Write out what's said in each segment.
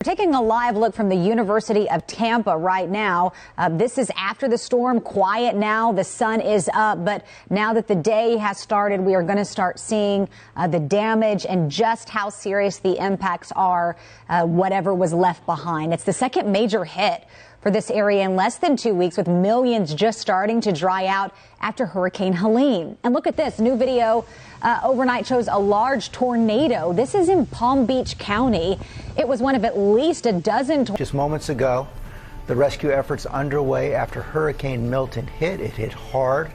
We're taking a live look from the University of Tampa right now. This is after the storm. Quiet now. The sun is up. But now that the day has started, we are going to start seeing the damage and just how serious the impacts are, whatever was left behind. It's the second major hit for this area in less than 2 weeks, with millions just starting to dry out after Hurricane Helene. And look at this new video overnight shows a large tornado. This is in Palm Beach County. It was one of at least a dozen. Just moments ago, the rescue efforts underway after Hurricane Milton hit. It hit hard.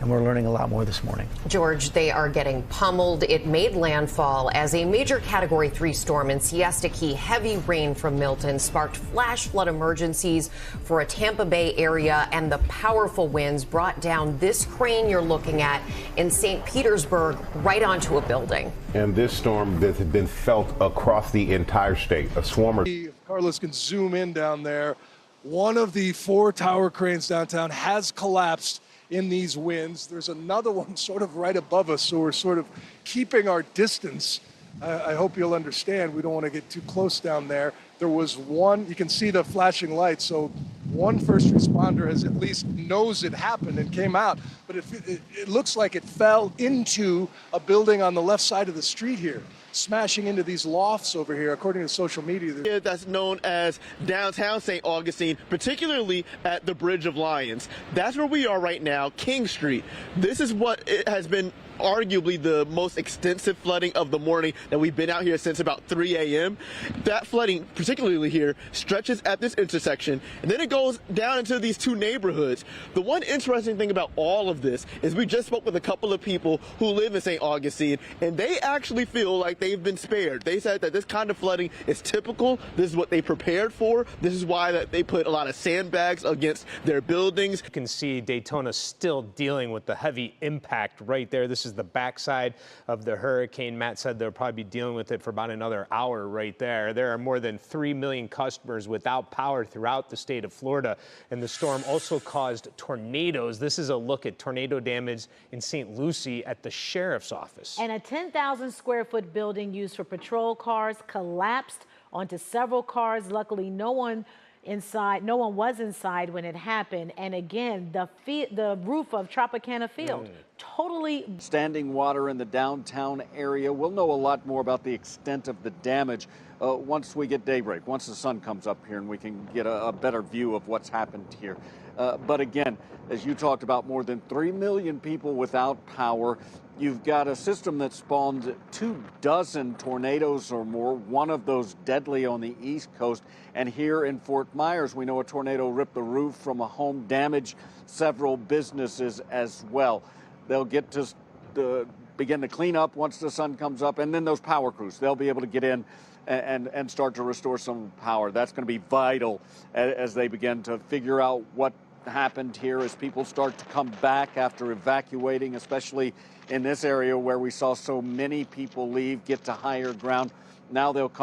And we're learning a lot more this morning. George, they are getting pummeled. It made landfall as a major Category 3 storm in Siesta Key. Heavy rain from Milton sparked flash flood emergencies for a Tampa Bay area, and the powerful winds brought down this crane you're looking at in St. Petersburg right onto a building. And this storm that has been felt across the entire state. A swarm of... Carlos can zoom in down there. One of the 4 tower cranes downtown has collapsed in these winds. There's another one sort of right above us, so we're sort of keeping our distance. I hope you'll understand. We don't want to get too close down there. There was one, you can see the flashing lights, so one first responder has at least knows it happened and came out, but it looks like it fell into a building on the left side of the street here, smashing into these lofts over here, according to social media. That's known as downtown St. Augustine, particularly at the Bridge of Lions. That's where we are right now, King Street. This is what it has been arguably the most extensive flooding of the morning that we've been out here since about 3 a.m. That flooding, particularly here, stretches at this intersection, and then it goes down into these 2 neighborhoods. The one interesting thing about all of this is we just spoke with a couple of people who live in St. Augustine, and they actually feel like they've been spared. They said that this kind of flooding is typical. This is what they prepared for. This is why that they put a lot of sandbags against their buildings. You can see Daytona still dealing with the heavy impact right there. This is the backside of the hurricane. Matt said they'll probably be dealing with it for about another hour right there. There are more than 3 million customers without power throughout the state of Florida. And the storm also caused tornadoes. This is a look at tornado damage in St. Lucie at the sheriff's office. And a 10,000 square foot building used for patrol cars collapsed onto several cars. Luckily, no one was inside when it happened. And again, the roof of Tropicana Field totally standing water in the downtown area. We'll know a lot more about the extent of the damage once we get daybreak, once the sun comes up here and we can get a better view of what's happened here. But again, as you talked about, more than 3 million people without power. You've got a system that spawned 24 tornadoes or more, one of those deadly on the East Coast. And here in Fort Myers, we know a tornado ripped the roof from a home, damaged several businesses as well. They'll get to begin to clean up once the sun comes up, and then those power crews, they'll be able to get in and start to restore some power. That's going to be vital as they begin to figure out what happened here, as people start to come back after evacuating, especially in this area where we saw so many people leave, get to higher ground. Now they'll come